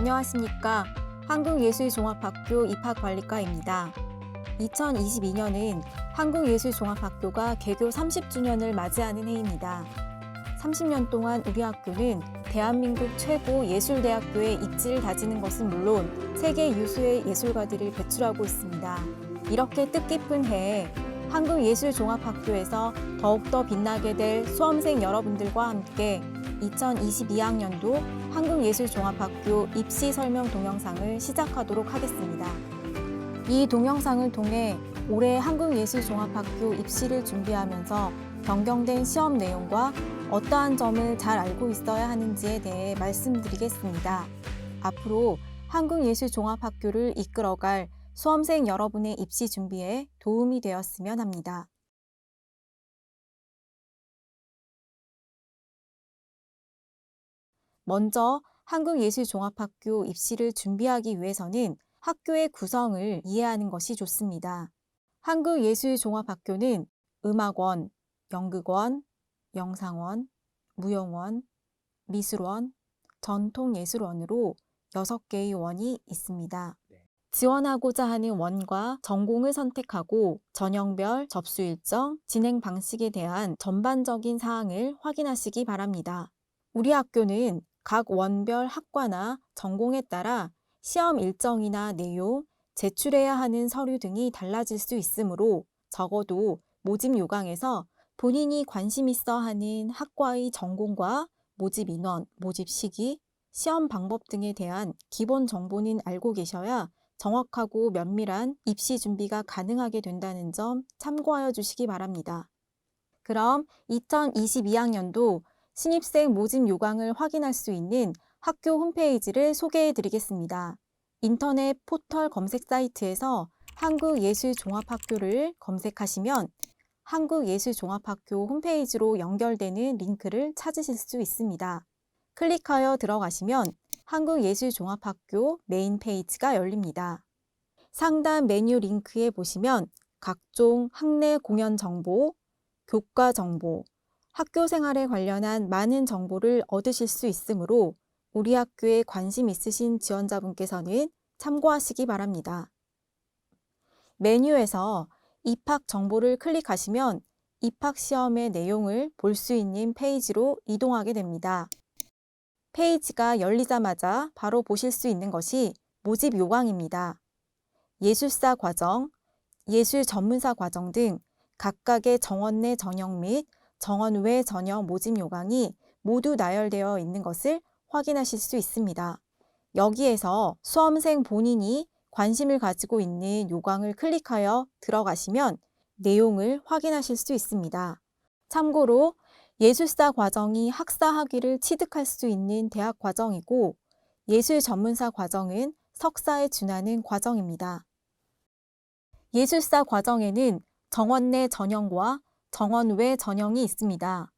안녕하십니까. 한국예술종합학교 입학관리과입니다. 2022년은 한국예술종합학교가 개교 30주년을 맞이하는 해입니다. 30년 동안 우리 학교는 대한민국 최고 예술대학교의 입지를 다지는 것은 물론 세계 유수의 예술가들을 배출하고 있습니다. 이렇게 뜻깊은 해에 한국예술종합학교에서 더욱더 빛나게 될 수험생 여러분들과 함께 2022학년도 한국예술종합학교 입시 설명 동영상을 시작하도록 하겠습니다. 이 동영상을 통해 올해 한국예술종합학교 입시를 준비하면서 변경된 시험 내용과 어떠한 점을 잘 알고 있어야 하는지에 대해 말씀드리겠습니다. 앞으로 한국예술종합학교를 이끌어갈 수험생 여러분의 입시 준비에 도움이 되었으면 합니다. 먼저 한국예술종합학교 입시를 준비하기 위해서는 학교의 구성을 이해하는 것이 좋습니다. 한국예술종합학교는 음악원, 연극원, 영상원, 무용원, 미술원, 전통예술원으로 6개의 원이 있습니다. 지원하고자 하는 원과 전공을 선택하고 전형별 접수 일정, 진행 방식에 대한 전반적인 사항을 확인하시기 바랍니다. 우리 학교는 각 원별 학과나 전공에 따라 시험 일정이나 내용, 제출해야 하는 서류 등이 달라질 수 있으므로 적어도 모집 요강에서 본인이 관심 있어 하는 학과의 전공과 모집 인원, 모집 시기, 시험 방법 등에 대한 기본 정보는 알고 계셔야 정확하고 면밀한 입시 준비가 가능하게 된다는 점 참고하여 주시기 바랍니다. 그럼 2022학년도 신입생 모집 요강을 확인할 수 있는 학교 홈페이지를 소개해 드리겠습니다. 인터넷 포털 검색 사이트에서 한국예술종합학교를 검색하시면 한국예술종합학교 홈페이지로 연결되는 링크를 찾으실 수 있습니다. 클릭하여 들어가시면 한국예술종합학교 메인 페이지가 열립니다. 상단 메뉴 링크에 보시면 각종 학내 공연 정보, 교과 정보, 학교 생활에 관련한 많은 정보를 얻으실 수 있으므로 우리 학교에 관심 있으신 지원자분께서는 참고하시기 바랍니다. 메뉴에서 입학 정보를 클릭하시면 입학 시험의 내용을 볼 수 있는 페이지로 이동하게 됩니다. 페이지가 열리자마자 바로 보실 수 있는 것이 모집 요강입니다. 예술사 과정, 예술 전문사 과정 등 각각의 정원 내 전형 및 정원 외 전형 모집 요강이 모두 나열되어 있는 것을 확인하실 수 있습니다. 여기에서 수험생 본인이 관심을 가지고 있는 요강을 클릭하여 들어가시면 내용을 확인하실 수 있습니다. 참고로 예술사 과정이 학사 학위를 취득할 수 있는 대학 과정이고 예술 전문사 과정은 석사에 준하는 과정입니다. 예술사 과정에는 정원 내 전형과 정원 외 전형이 있습니다.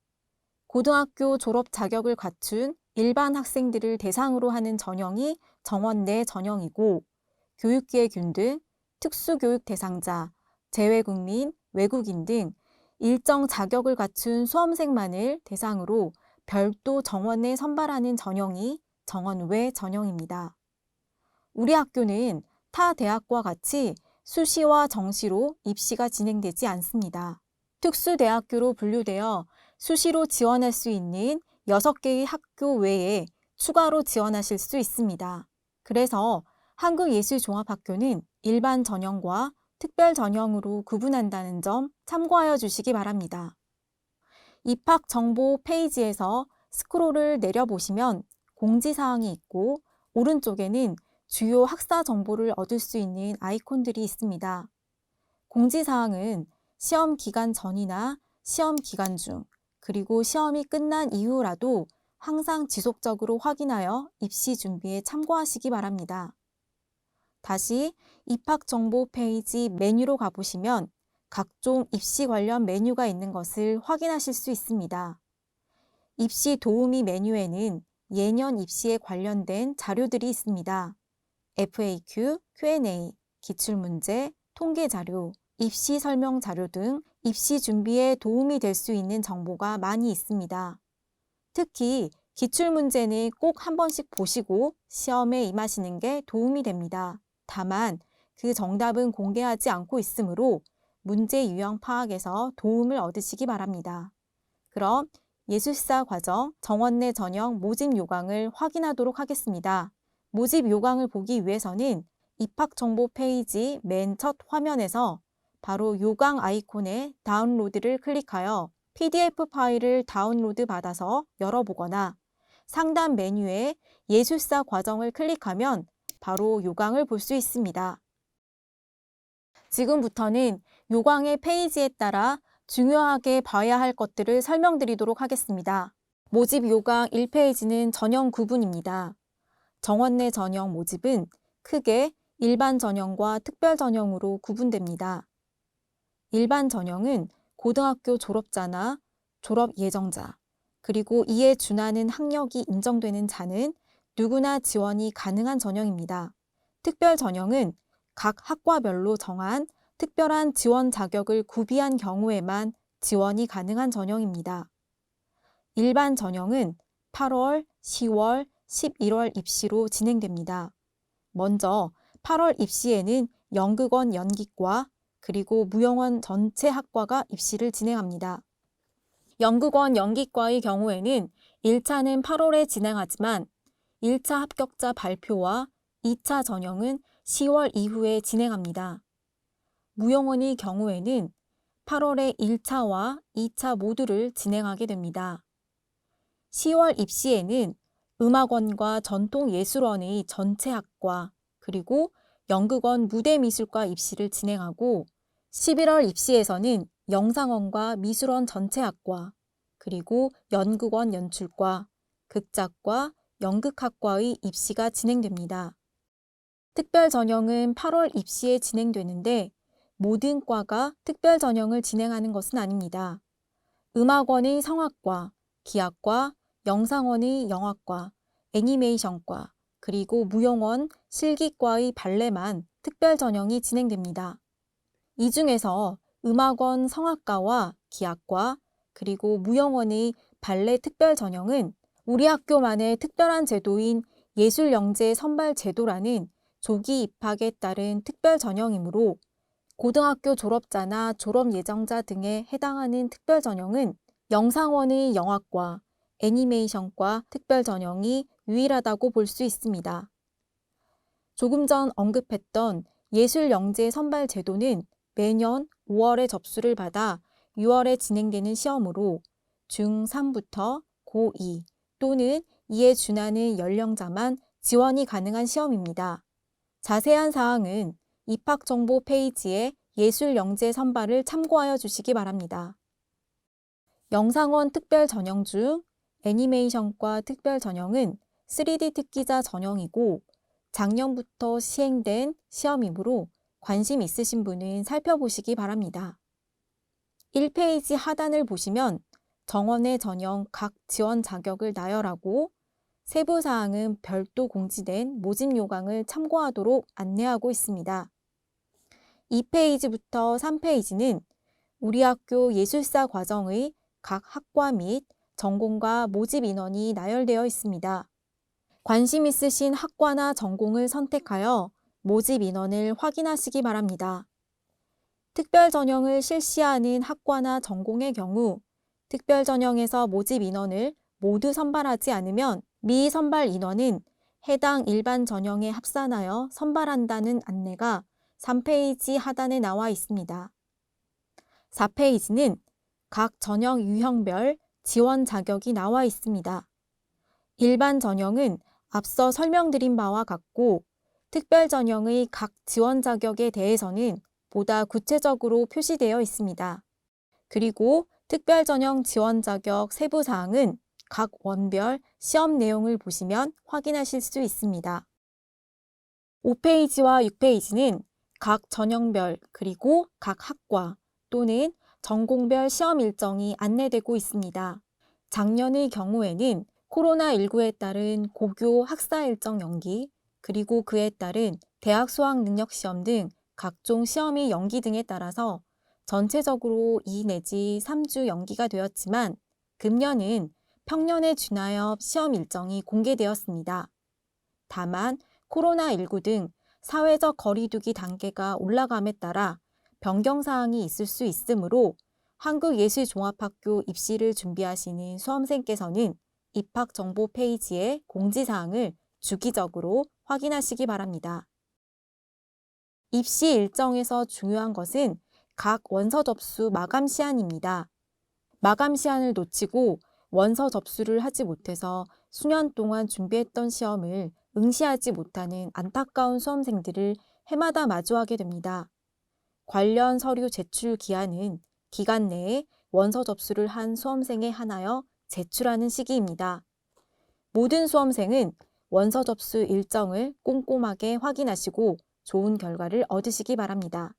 고등학교 졸업 자격을 갖춘 일반 학생들을 대상으로 하는 전형이 정원 내 전형이고 교육기획균 등 특수교육 대상자, 재외국민, 외국인 등 일정 자격을 갖춘 수험생만을 대상으로 별도 정원에 선발하는 전형이 정원 외 전형입니다. 우리 학교는 타 대학과 같이 수시와 정시로 입시가 진행되지 않습니다. 특수대학교로 분류되어 수시로 지원할 수 있는 6개의 학교 외에 추가로 지원하실 수 있습니다. 그래서 한국예술종합학교는 일반 전형과 특별 전형으로 구분한다는 점 참고하여 주시기 바랍니다. 입학 정보 페이지에서 스크롤을 내려보시면 공지사항이 있고 오른쪽에는 주요 학사 정보를 얻을 수 있는 아이콘들이 있습니다. 공지사항은 시험 기간 전이나 시험 기간 중, 그리고 시험이 끝난 이후라도 항상 지속적으로 확인하여 입시 준비에 참고하시기 바랍니다. 다시 입학 정보 페이지 메뉴로 가보시면 각종 입시 관련 메뉴가 있는 것을 확인하실 수 있습니다. 입시 도우미 메뉴에는 예년 입시에 관련된 자료들이 있습니다. FAQ, Q&A, 기출문제, 통계자료, 입시 설명 자료 등 입시 준비에 도움이 될 수 있는 정보가 많이 있습니다. 특히 기출문제는 꼭 한 번씩 보시고 시험에 임하시는 게 도움이 됩니다. 다만 그 정답은 공개하지 않고 있으므로 문제 유형 파악에서 도움을 얻으시기 바랍니다. 그럼 예술사 과정 정원내 전형 모집 요강을 확인하도록 하겠습니다. 모집 요강을 보기 위해서는 입학정보 페이지 맨 첫 화면에서 바로 요강 아이콘에 다운로드를 클릭하여 PDF 파일을 다운로드 받아서 열어보거나 상단 메뉴에 예술사 과정을 클릭하면 바로 요강을 볼 수 있습니다. 지금부터는 요강의 페이지에 따라 중요하게 봐야 할 것들을 설명드리도록 하겠습니다. 모집 요강 1페이지는 전형 구분입니다. 정원내 전형 모집은 크게 일반 전형과 특별 전형으로 구분됩니다. 일반 전형은 고등학교 졸업자나 졸업 예정자, 그리고 이에 준하는 학력이 인정되는 자는 누구나 지원이 가능한 전형입니다. 특별 전형은 각 학과별로 정한 특별한 지원 자격을 구비한 경우에만 지원이 가능한 전형입니다. 일반 전형은 8월, 10월, 11월 입시로 진행됩니다. 먼저 8월 입시에는 연극원 연기과 그리고 무용원 전체 학과가 입시를 진행합니다. 연극원 연기과의 경우에는 1차는 8월에 진행하지만 1차 합격자 발표와 2차 전형은 10월 이후에 진행합니다. 무용원의 경우에는 8월에 1차와 2차 모두를 진행하게 됩니다. 10월 입시에는 음악원과 전통예술원의 전체 학과 그리고 연극원 무대미술과 입시를 진행하고 11월 입시에서는 영상원과 미술원 전체 학과 그리고 연극원 연출과, 극작과, 연극학과의 입시가 진행됩니다. 특별 전형은 8월 입시에 진행되는데 모든 과가 특별 전형을 진행하는 것은 아닙니다. 음악원의 성악과, 기악과, 영상원의 영화과, 애니메이션과, 그리고 무용원, 실기과의 발레만 특별 전형이 진행됩니다. 이 중에서 음악원 성악과와 기악과, 그리고 무용원의 발레 특별 전형은 우리 학교만의 특별한 제도인 예술영재 선발 제도라는 조기 입학에 따른 특별 전형이므로 고등학교 졸업자나 졸업 예정자 등에 해당하는 특별 전형은 영상원의 영화과, 애니메이션과 특별 전형이 유일하다고 볼 수 있습니다. 조금 전 언급했던 예술영재 선발 제도는 매년 5월에 접수를 받아 6월에 진행되는 시험으로 중3부터 고2 또는 이에 준하는 연령자만 지원이 가능한 시험입니다. 자세한 사항은 입학정보 페이지에 예술영재 선발을 참고하여 주시기 바랍니다. 영상원 특별 전형 중 애니메이션과 특별 전형은 3D 특기자 전형이고 작년부터 시행된 시험이므로 관심 있으신 분은 살펴보시기 바랍니다. 1페이지 하단을 보시면 정원의 전형 각 지원 자격을 나열하고 세부 사항은 별도 공지된 모집 요강을 참고하도록 안내하고 있습니다. 2페이지부터 3페이지는 우리 학교 예술사 과정의 각 학과 및 전공과 모집 인원이 나열되어 있습니다. 관심 있으신 학과나 전공을 선택하여 모집 인원을 확인하시기 바랍니다. 특별 전형을 실시하는 학과나 전공의 경우 특별 전형에서 모집 인원을 모두 선발하지 않으면 미선발 인원은 해당 일반 전형에 합산하여 선발한다는 안내가 3페이지 하단에 나와 있습니다. 4페이지는 각 전형 유형별 지원 자격이 나와 있습니다. 일반 전형은 앞서 설명드린 바와 같고 특별 전형의 각 지원 자격에 대해서는 보다 구체적으로 표시되어 있습니다. 그리고 특별 전형 지원 자격 세부 사항은 각 원별 시험 내용을 보시면 확인하실 수 있습니다. 5페이지와 6페이지는 각 전형별 그리고 각 학과 또는 전공별 시험 일정이 안내되고 있습니다. 작년의 경우에는 코로나19에 따른 고교 학사 일정 연기, 그리고 그에 따른 대학 수학 능력 시험 등 각종 시험이 연기 등에 따라서 전체적으로 2 내지 3주 연기가 되었지만 금년은 평년에 준하여 시험 일정이 공개되었습니다. 다만 코로나19 등 사회적 거리두기 단계가 올라감에 따라 변경사항이 있을 수 있으므로 한국예술종합학교 입시를 준비하시는 수험생께서는 입학정보 페이지의 공지사항을 주기적으로 확인하시기 바랍니다. 입시 일정에서 중요한 것은 각 원서 접수 마감 시한입니다. 마감 시한을 놓치고 원서 접수를 하지 못해서 수년 동안 준비했던 시험을 응시하지 못하는 안타까운 수험생들을 해마다 마주하게 됩니다. 관련 서류 제출 기한은 기간 내에 원서 접수를 한 수험생에 한하여 제출하는 시기입니다. 모든 수험생은 원서 접수 일정을 꼼꼼하게 확인하시고 좋은 결과를 얻으시기 바랍니다.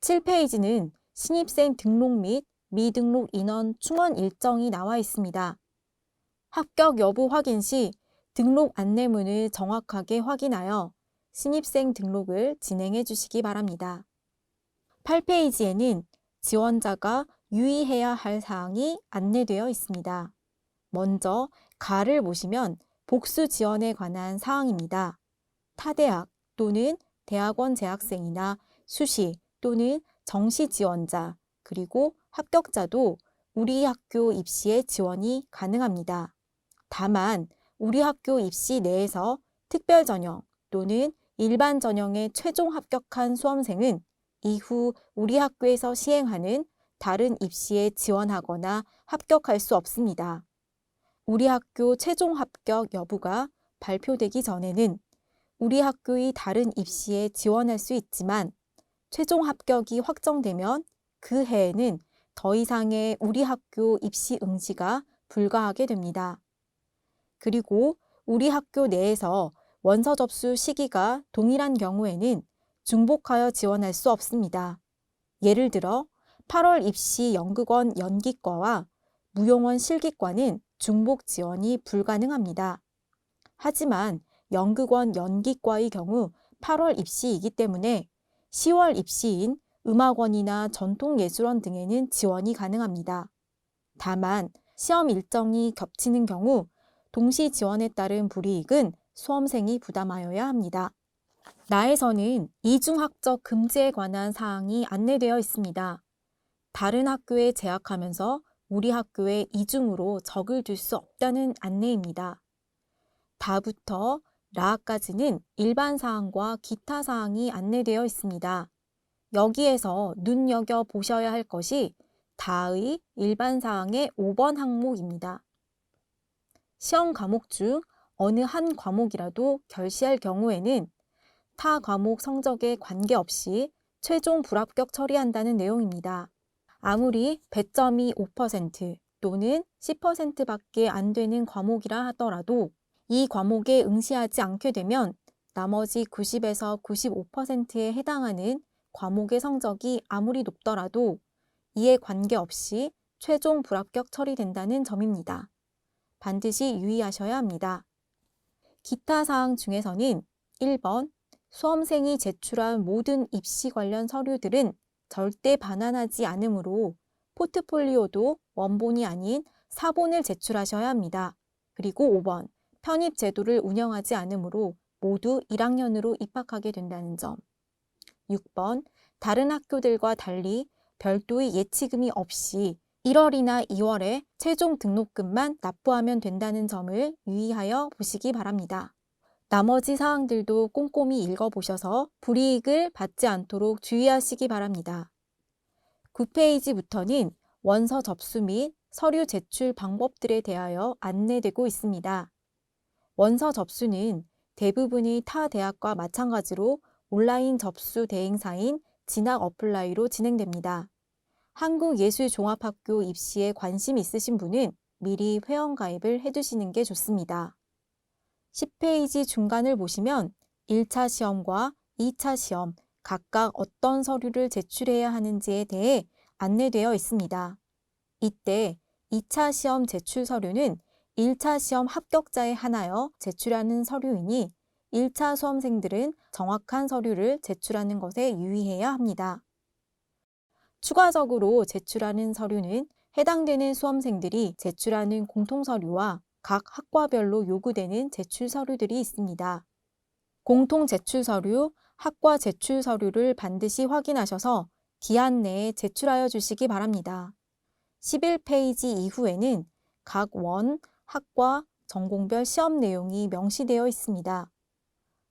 7페이지는 신입생 등록 및 미등록 인원 충원 일정이 나와 있습니다. 합격 여부 확인 시 등록 안내문을 정확하게 확인하여 신입생 등록을 진행해 주시기 바랍니다. 8페이지에는 지원자가 유의해야 할 사항이 안내되어 있습니다. 먼저 가를 보시면 복수 지원에 관한 사항입니다. 타대학 또는 대학원 재학생이나 수시 또는 정시 지원자 그리고 합격자도 우리 학교 입시에 지원이 가능합니다. 다만 우리 학교 입시 내에서 특별 전형 또는 일반 전형에 최종 합격한 수험생은 이후 우리 학교에서 시행하는 다른 입시에 지원하거나 합격할 수 없습니다. 우리 학교 최종 합격 여부가 발표되기 전에는 우리 학교의 다른 입시에 지원할 수 있지만 최종 합격이 확정되면 그 해에는 더 이상의 우리 학교 입시 응시가 불가하게 됩니다. 그리고 우리 학교 내에서 원서 접수 시기가 동일한 경우에는 중복하여 지원할 수 없습니다. 예를 들어 8월 입시 연극원 연기과와 무용원 실기과는 중복 지원이 불가능합니다. 하지만 연극원 연기과의 경우 8월 입시이기 때문에 10월 입시인 음악원이나 전통예술원 등에는 지원이 가능합니다. 다만 시험 일정이 겹치는 경우 동시 지원에 따른 불이익은 수험생이 부담하여야 합니다. 나에서는 이중학적 금지에 관한 사항이 안내되어 있습니다. 다른 학교에 재학하면서 우리 학교에 이중으로 적을 둘 수 없다는 안내입니다. 다부터 라까지는 일반 사항과 기타 사항이 안내되어 있습니다. 여기에서 눈여겨보셔야 할 것이 다의 일반 사항의 5번 항목입니다. 시험 과목 중 어느 한 과목이라도 결시할 경우에는 타 과목 성적에 관계없이 최종 불합격 처리한다는 내용입니다. 아무리 배점이 5% 또는 10%밖에 안 되는 과목이라 하더라도 이 과목에 응시하지 않게 되면 나머지 90에서 95%에 해당하는 과목의 성적이 아무리 높더라도 이에 관계없이 최종 불합격 처리된다는 점입니다. 반드시 유의하셔야 합니다. 기타 사항 중에서는 1번 수험생이 제출한 모든 입시 관련 서류들은 절대 반환하지 않으므로 포트폴리오도 원본이 아닌 사본을 제출하셔야 합니다. 그리고 5번 편입 제도를 운영하지 않으므로 모두 1학년으로 입학하게 된다는 점. 6번 다른 학교들과 달리 별도의 예치금이 없이 1월이나 2월에 최종 등록금만 납부하면 된다는 점을 유의하여 보시기 바랍니다. 나머지 사항들도 꼼꼼히 읽어보셔서 불이익을 받지 않도록 주의하시기 바랍니다. 9페이지부터는 원서 접수 및 서류 제출 방법들에 대하여 안내되고 있습니다. 원서 접수는 대부분의 타 대학과 마찬가지로 온라인 접수 대행사인 진학 어플라이로 진행됩니다. 한국예술종합학교 입시에 관심 있으신 분은 미리 회원가입을 해두시는 게 좋습니다. 10페이지 중간을 보시면 1차 시험과 2차 시험 각각 어떤 서류를 제출해야 하는지에 대해 안내되어 있습니다. 이때 2차 시험 제출 서류는 1차 시험 합격자에 한하여 제출하는 서류이니 1차 수험생들은 정확한 서류를 제출하는 것에 유의해야 합니다. 추가적으로 제출하는 서류는 해당되는 수험생들이 제출하는 공통서류와 각 학과별로 요구되는 제출 서류들이 있습니다. 공통 제출 서류, 학과 제출 서류를 반드시 확인하셔서 기한 내에 제출하여 주시기 바랍니다. 11페이지 이후에는 각 원, 학과, 전공별 시험 내용이 명시되어 있습니다.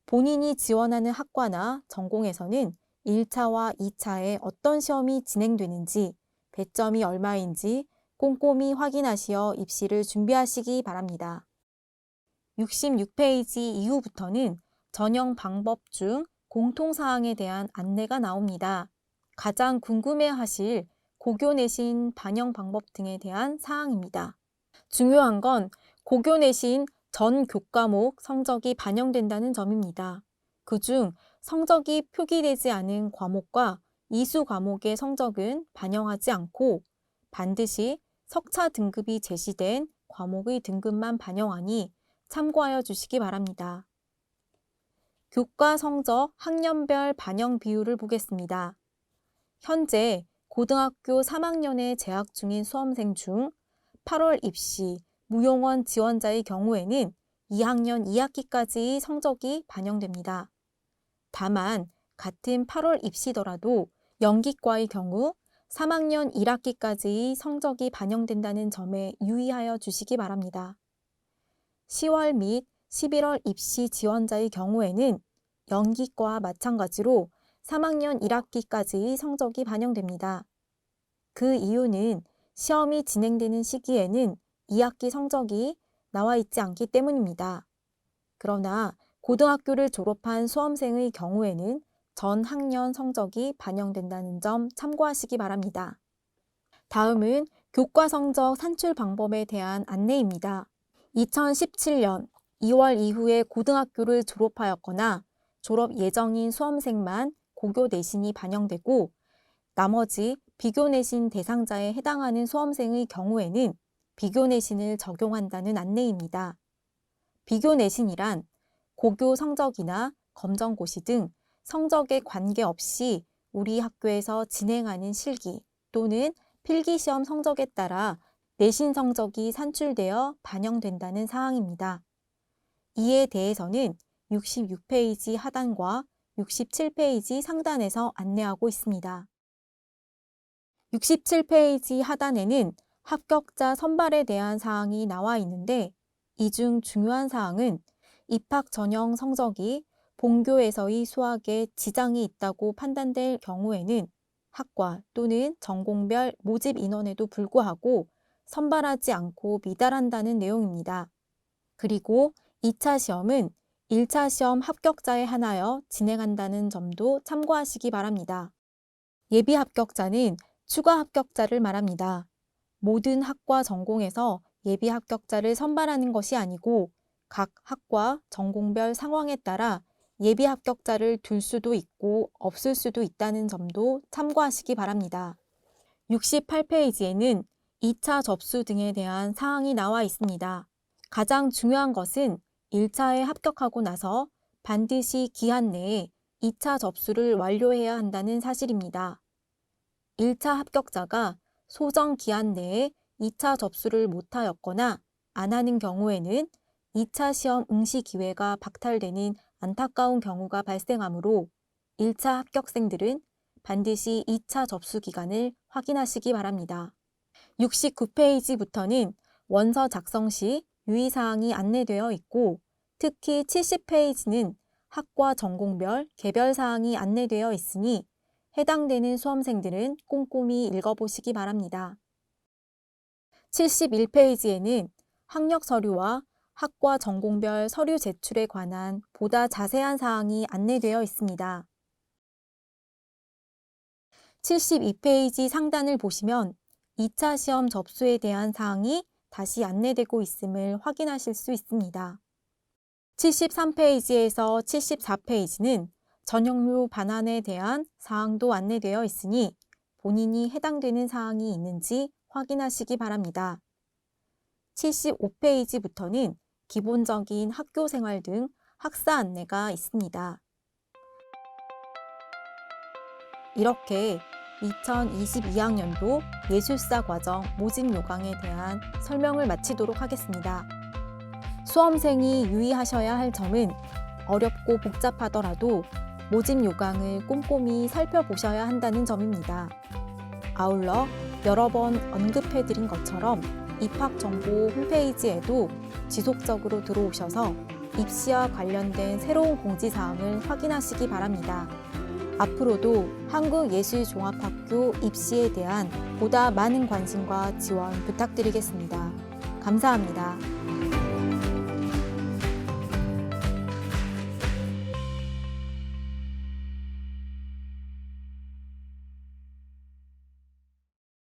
본인이 지원하는 학과나 전공에서는 1차와 2차에 어떤 시험이 진행되는지, 배점이 얼마인지 꼼꼼히 확인하시어 입시를 준비하시기 바랍니다. 66페이지 이후부터는 전형 방법 중 공통사항에 대한 안내가 나옵니다. 가장 궁금해하실 고교 내신 반영 방법 등에 대한 사항입니다. 중요한 건 고교 내신 전 교과목 성적이 반영된다는 점입니다. 그중 성적이 표기되지 않은 과목과 이수 과목의 성적은 반영하지 않고 반드시 석차 등급이 제시된 과목의 등급만 반영하니 참고하여 주시기 바랍니다. 교과 성적 학년별 반영 비율을 보겠습니다. 현재 고등학교 3학년에 재학 중인 수험생 중 8월 입시 무용원 지원자의 경우에는 2학년 2학기까지의 성적이 반영됩니다. 다만 같은 8월 입시더라도 연기과의 경우 3학년 1학기까지의 성적이 반영된다는 점에 유의하여 주시기 바랍니다. 10월 및 11월 입시 지원자의 경우에는 연기과와 마찬가지로 3학년 1학기까지의 성적이 반영됩니다. 그 이유는 시험이 진행되는 시기에는 2학기 성적이 나와 있지 않기 때문입니다. 그러나 고등학교를 졸업한 수험생의 경우에는 전 학년 성적이 반영된다는 점 참고하시기 바랍니다. 다음은 교과 성적 산출 방법에 대한 안내입니다. 2017년 2월 이후에 고등학교를 졸업하였거나 졸업 예정인 수험생만 고교 내신이 반영되고 나머지 비교 내신 대상자에 해당하는 수험생의 경우에는 비교 내신을 적용한다는 안내입니다. 비교 내신이란 고교 성적이나 검정고시 등 성적에 관계없이 우리 학교에서 진행하는 실기 또는 필기시험 성적에 따라 내신 성적이 산출되어 반영된다는 사항입니다. 이에 대해서는 66페이지 하단과 67페이지 상단에서 안내하고 있습니다. 67페이지 하단에는 합격자 선발에 대한 사항이 나와 있는데 이 중 중요한 사항은 입학 전형 성적이 본교에서의 수학에 지장이 있다고 판단될 경우에는 학과 또는 전공별 모집 인원에도 불구하고 선발하지 않고 미달한다는 내용입니다. 그리고 2차 시험은 1차 시험 합격자에 한하여 진행한다는 점도 참고하시기 바랍니다. 예비 합격자는 추가 합격자를 말합니다. 모든 학과 전공에서 예비 합격자를 선발하는 것이 아니고 각 학과 전공별 상황에 따라 예비 합격자를 둘 수도 있고 없을 수도 있다는 점도 참고하시기 바랍니다. 68페이지에는 2차 접수 등에 대한 사항이 나와 있습니다. 가장 중요한 것은 1차에 합격하고 나서 반드시 기한 내에 2차 접수를 완료해야 한다는 사실입니다. 1차 합격자가 소정 기한 내에 2차 접수를 못하였거나 안 하는 경우에는 2차 시험 응시 기회가 박탈되는 안타까운 경우가 발생하므로 1차 합격생들은 반드시 2차 접수 기간을 확인하시기 바랍니다. 69페이지부터는 원서 작성 시 유의사항이 안내되어 있고 특히 70페이지는 학과 전공별 개별 사항이 안내되어 있으니 해당되는 수험생들은 꼼꼼히 읽어보시기 바랍니다. 71페이지에는 학력 서류와 학과 전공별 서류 제출에 관한 보다 자세한 사항이 안내되어 있습니다. 72페이지 상단을 보시면 2차 시험 접수에 대한 사항이 다시 안내되고 있음을 확인하실 수 있습니다. 73페이지에서 74페이지는 전형료 반환에 대한 사항도 안내되어 있으니 본인이 해당되는 사항이 있는지 확인하시기 바랍니다. 75페이지부터는 기본적인 학교 생활 등 학사 안내가 있습니다. 이렇게 2022학년도 예술사 과정 모집 요강에 대한 설명을 마치도록 하겠습니다. 수험생이 유의하셔야 할 점은 어렵고 복잡하더라도 모집 요강을 꼼꼼히 살펴보셔야 한다는 점입니다. 아울러 여러 번 언급해드린 것처럼 입학정보 홈페이지에도 지속적으로 들어오셔서 입시와 관련된 새로운 공지사항을 확인하시기 바랍니다. 앞으로도 한국예술종합학교 입시에 대한 보다 많은 관심과 지원 부탁드리겠습니다. 감사합니다.